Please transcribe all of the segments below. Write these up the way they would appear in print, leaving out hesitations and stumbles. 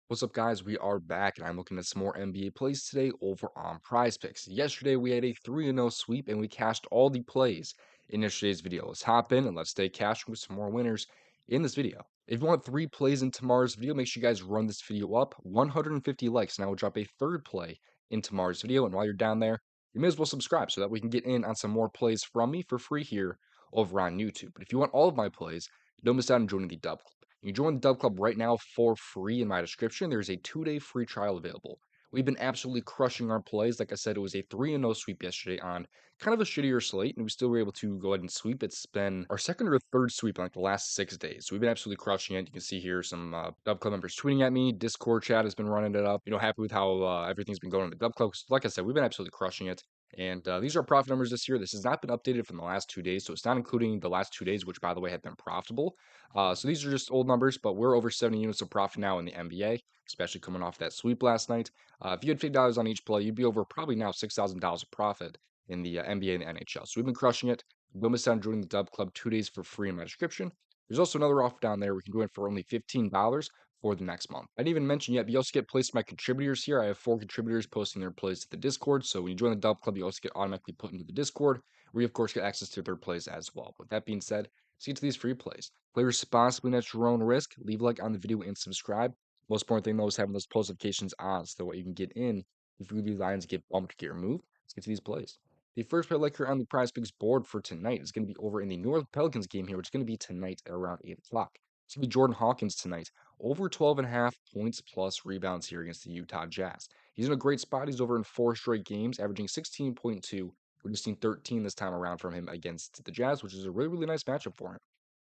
What's up, guys? We are back, and I'm looking at some more NBA plays today over on PrizePicks. Yesterday, we had a 3-0 sweep, and we cashed all the plays in yesterday's video. Let's hop in and let's stay cashing with some more winners in this video. If you want 3 plays in tomorrow's video, make sure you guys run this video up. 150 likes, and I will drop a third play in tomorrow's video. And while you're down there, you may as well subscribe so that we can get in on some more plays from me for free here over on YouTube. But if you want all of my plays, don't miss out on joining the Dub. You can join the Dub Club right now for free in my description. There's a 2-day free trial available. We've been absolutely crushing our plays. Like I said, it was a 3-0 sweep yesterday on kind of a shittier slate, and we still were able to go ahead and sweep. It's been our second or third sweep in like the last 6 days. So we've been absolutely crushing it. You can see here some Dub Club members tweeting at me. Discord chat has been running it up. Happy with how everything's been going in the Dub Club. Like I said, we've been absolutely crushing it. And these are profit numbers this year. This has not been updated from the last 2 days, so it's not including the last 2 days, which, by the way, have been profitable. So these are just old numbers, but we're over 70 units of profit now in the NBA, especially coming off that sweep last night. If you had $50 on each play, you'd be over probably now $6,000 of profit in the NBA and the NHL. So we've been crushing it. Don't miss out on joining the Dub Club 2 days for free in my description. There's also another offer down there. We can go in for only $15 for the next month. I didn't even mention yet, but you also get placed my contributors here. I have 4 contributors posting their plays to the Discord. So when you join the Dub Club, you also get automatically put into the Discord, where you, of course, get access to their plays as well. With that being said, let's get to these free plays. Play responsibly and at your own risk. Leave a like on the video and subscribe. Most important thing, though, is having those post notifications on so that you can get in if these lines get bumped, get removed. Let's get to these plays. The first play like here on the PrizePicks board for tonight is going to be over in the New Orleans Pelicans game here, which is going to be tonight at around 8 o'clock. It's going to be Jordan Hawkins tonight. Over 12.5 points plus rebounds here against the Utah Jazz. He's in a great spot. He's over in 4 straight games, averaging 16.2. We're just seeing 13 this time around from him against the Jazz, which is a really, really nice matchup for him.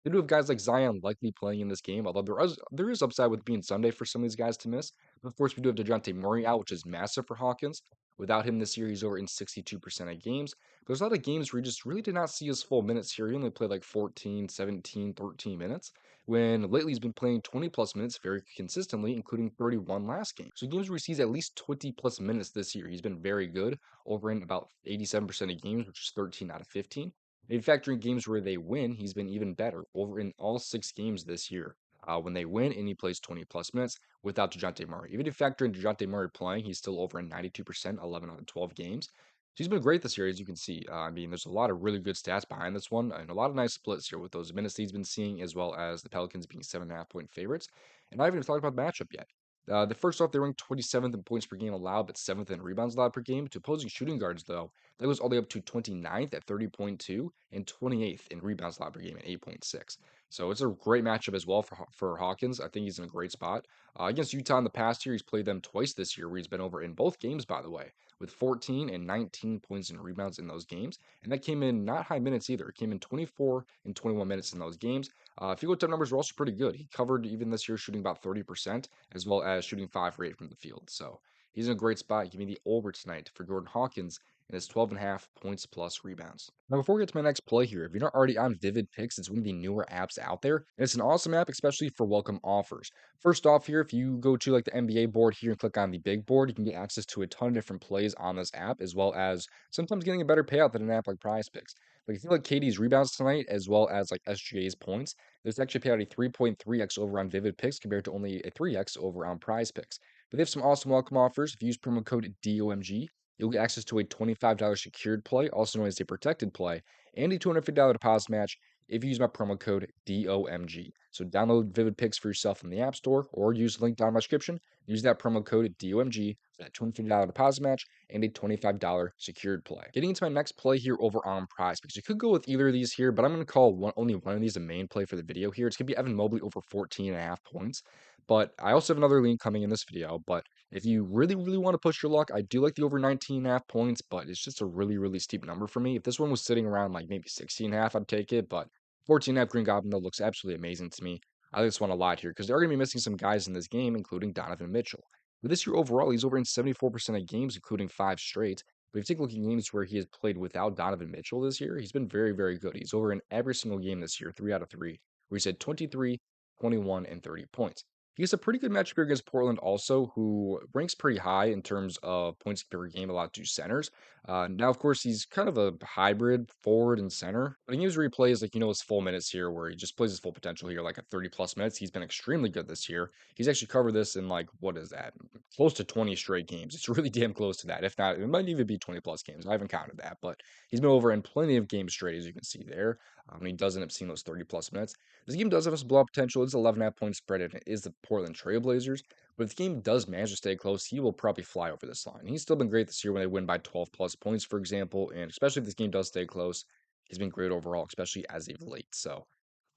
They do have guys like Zion likely playing in this game, although there is upside with being Sunday for some of these guys to miss. But of course, we do have DeJounte Murray out, which is massive for Hawkins. Without him this year, he's over in 62% of games. But there's a lot of games where you just really did not see his full minutes here. He only played like 14, 17, 13 minutes, when lately he's been playing 20 plus minutes very consistently, including 31 last game. So games where he sees at least 20 plus minutes this year, he's been very good, over in about 87% of games, which is 13 out of 15. In fact, during games where they win, he's been even better over in all 6 games this year. When they win and he plays 20 plus minutes without DeJounte Murray. Even if you factor in DeJounte Murray playing, he's still over in 92%, 11 out of 12 games. So he's been great this year, as you can see. There's a lot of really good stats behind this one, and a lot of nice splits here with those minutes he's been seeing, as well as the Pelicans being 7.5 point favorites. And I haven't even talked about the matchup yet. The first off, they ranked 27th in points per game allowed, but 7th in rebounds allowed per game. To opposing shooting guards, though, that goes all the way up to 29th at 30.2 and 28th in rebounds allowed per game at 8.6. So it's a great matchup as well for Hawkins. I think he's in a great spot. Against Utah in the past year, he's played them twice this year, where he's been over in both games, by the way, with 14 and 19 points and rebounds in those games. And that came in not high minutes either. It came in 24 and 21 minutes in those games. Field goal numbers were also pretty good. He covered even this year, shooting about 30%, as well as shooting 5 for 8 from the field. So he's in a great spot. Give me the over tonight for Jordan Hawkins and his 12.5 points plus rebounds. Now, before we get to my next play here, if you're not already on Picks, it's one of the newer apps out there. And it's an awesome app, especially for welcome offers. First off here, if you go to like the NBA board here and click on the big board, you can get access to a ton of different plays on this app, as well as sometimes getting a better payout than an app like PrizePicks. Like if you like KD's rebounds tonight, as well as like SGA's points, there's actually paid out a 3.3x over on Picks compared to only a 3x over on PrizePicks. But they have some awesome welcome offers. If you use promo code DOMG, you'll get access to a $25 secured play, also known as a protected play, and a $250 deposit match if you use my promo code DOMG. So download Picks for yourself in the App Store or use the link down in my description. Use that promo code DOMG for that $250 deposit match and a $25 secured play. Getting into my next play here over on PrizePicks. You could go with either of these here, but I'm going to call only one of these a main play for the video here. It's going to be Evan Mobley over 14.5 points. But I also have another lean coming in this video. But if you really, really want to push your luck, I do like the over 19.5 points, but it's just a really, really steep number for me. If this one was sitting around like maybe 16.5, I'd take it. But 14.5 Green Goblin, though, looks absolutely amazing to me. I just want a lot here because they're going to be missing some guys in this game, including Donovan Mitchell. But this year overall, he's over in 74% of games, including 5 straight. But if you take a look at games where he has played without Donovan Mitchell this year, he's been very, very good. He's over in every single game this year, 3 out of 3, where he's had 23, 21, and 30 points. He has a pretty good matchup here against Portland also, who ranks pretty high in terms of points per game allowed to centers. Now, of course, he's kind of a hybrid forward and center, but he games where he plays like, his full minutes here, where he just plays his full potential here, like at 30 plus minutes. He's been extremely good this year. He's actually covered this in like, what is that? Close to 20 straight games. It's really damn close to that. If not, it might even be 20 plus games. I haven't counted that, but he's been over in plenty of games straight, as you can see there. And he does end up seeing those 30 plus minutes. This game does have some blowout potential. It's 11.5 point spread, and it is the Portland Trailblazers. But if the game does manage to stay close, he will probably fly over this line. He's still been great this year when they win by 12 plus points, for example. And especially if this game does stay close, he's been great overall, especially as of late. So,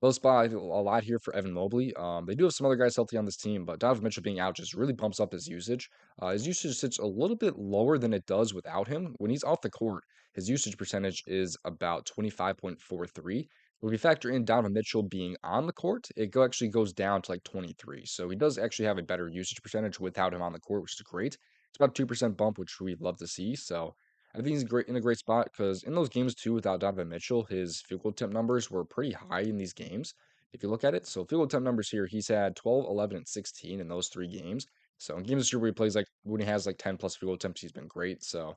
low spot a lot here for Evan Mobley. They do have some other guys healthy on this team, but Donovan Mitchell being out just really bumps up his usage. His usage sits a little bit lower than it does without him. When he's off the court, his usage percentage is about 25.43. When we factor in Donovan Mitchell being on the court, actually goes down to like 23. So he does actually have a better usage percentage without him on the court, which is great. It's about a 2% bump, which we'd love to see. So I think he's great in a great spot because in those games too, without Donovan Mitchell, his field goal attempt numbers were pretty high in these games. If you look at it, so field goal attempt numbers here, he's had 12, 11, and 16 in those 3 games. So in games this year where he plays like when he has like 10 plus field goal attempts, he's been great. So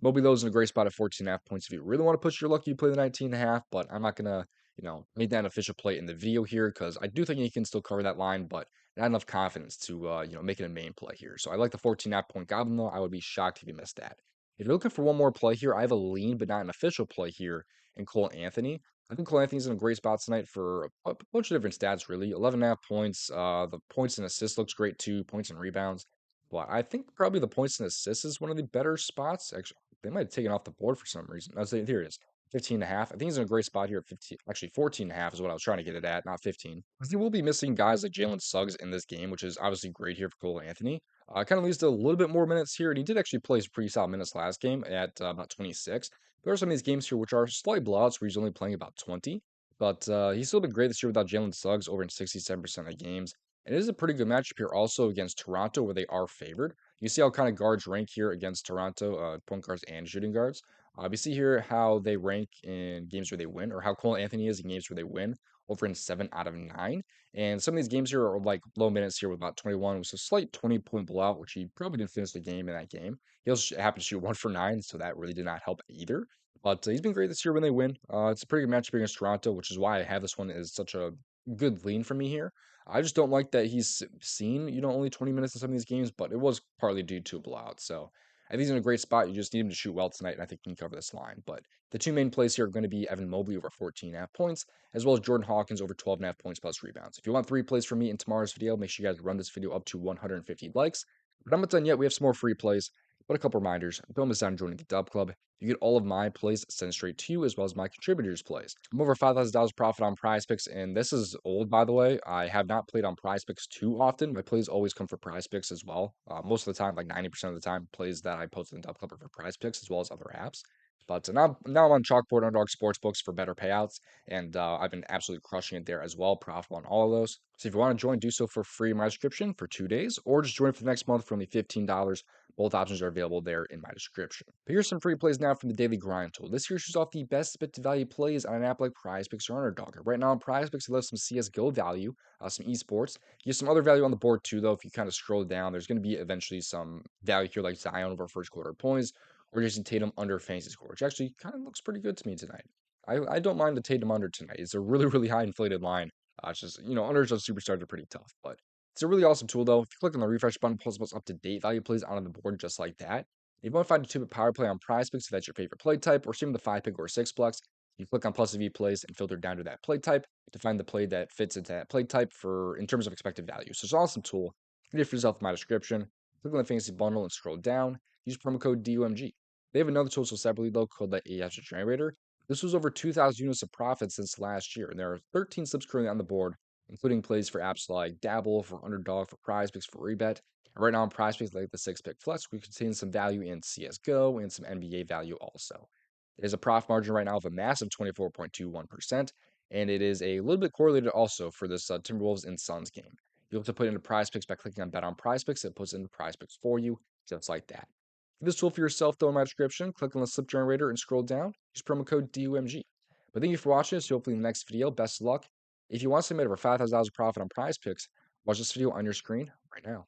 Mobley those in a great spot at 14.5 points. If you really want to push your luck, you play the 19.5, but I'm not gonna make that an official play in the video here because I do think he can still cover that line, but not enough confidence to make it a main play here. So I like the 14.5 point Goblin though. I would be shocked if you missed that. If you're looking for one more play here, I have a lean but not an official play here in Cole Anthony. I think Cole Anthony's in a great spot tonight for a bunch of different stats, really. 11.5 points. The points and assists looks great too. Points and rebounds. But I think probably the points and assists is one of the better spots. Actually, they might have taken off the board for some reason. I was saying, here it is. 15.5. I think he's in a great spot here at 15. Actually, 14.5 is what I was trying to get it at, not 15. Because he will be missing guys like Jalen Suggs in this game, which is obviously great here for Cole Anthony. Kind of leads to a little bit more minutes here, and he did actually play his pretty solid minutes last game at about 26. There are some of these games here which are slight blowouts where he's only playing about 20. But he's still been great this year without Jalen Suggs over in 67% of games. And it is a pretty good matchup here also against Toronto, where they are favored. You see how kind of guards rank here against Toronto, point guards and shooting guards. We see here how they rank in games where they win, or how Cole Anthony is in games where they win, over in 7 out of 9. And some of these games here are like low minutes here with about 21, with a slight 20-point blowout, which he probably didn't finish the game in that game. He also happened to shoot 1 for 9, so that really did not help either. But he's been great this year when they win. It's a pretty good matchup against Toronto, which is why I have this one as such a good lean for me here. I just don't like that he's seen, only 20 minutes in some of these games, but it was partly due to a blowout. So I think he's in a great spot. You just need him to shoot well tonight, and I think he can cover this line. But the two main plays here are going to be Evan Mobley over 14.5 points, as well as Jordan Hawkins over 12.5 points plus rebounds. If you want 3 plays from me in tomorrow's video, make sure you guys run this video up to 150 likes. But I'm not done yet. We have some more free plays. But a couple reminders. Don't miss out on joining the DubClub. You get all of my plays sent straight to you, as well as my contributors' plays. I'm over $5,000 profit on PrizePicks, and this is old, by the way. I have not played on PrizePicks too often. My plays always come for PrizePicks as well. Most of the time, like 90% of the time, plays that I post in the DubClub are for PrizePicks, as well as other apps. But now I'm on Chalkboard Underdog Sportsbooks for better payouts, and I've been absolutely crushing it there as well, profitable on all of those. So if you want to join, do so for free in my description for 2 days, or just join for the next month for only $15. Both options are available there in my description. But here's some free plays now from the Daily Grind tool. This here shows off the best bit to value plays on an app like PrizePicks or Underdog. Right now on PrizePicks, it loves some CSGO value, some esports. You have some other value on the board too, though. If you kind of scroll down, there's going to be eventually some value here like Zion over first quarter points, or Jason Tatum under fantasy score, which actually kind of looks pretty good to me tonight. I don't mind the Tatum under tonight. It's a really, really high inflated line. It's just, unders of superstars are pretty tough, but it's a really awesome tool, though. If you click on the refresh button, it pulls up to-date value plays on the board just like that. If you want to find a 2-bit power play on PrizePicks, if that's your favorite play type, or stream the 5-pick or 6-plex, you click on plus V plays and filter down to that play type to find the play that fits into that play type in terms of expected value. So it's an awesome tool. Get it for yourself in my description. Click on the fantasy bundle and scroll down. Use promo code DOMG. They have another tool separately, though, called the AF Generator. This was over 2,000 units of profit since last year, and there are 13 slips currently on the board, including plays for apps like Dabble, for Underdog, for PrizePicks, for Rebet. And right now on PrizePicks, like the 6-pick flex, we contain some value in CSGO and some NBA value also. There's a profit margin right now of a massive 24.21%, and it is a little bit correlated also for this Timberwolves and Suns game. You'll have to put into PrizePicks by clicking on Bet on PrizePicks. It puts it into PrizePicks for you, just like that. For this tool for yourself, though, in my description, click on the slip generator and scroll down. Use promo code DOMG. But thank you for watching this. Hopefully in the next video, best of luck. If you want to make over $5,000 profit on PrizePicks, Watch this video on your screen right now.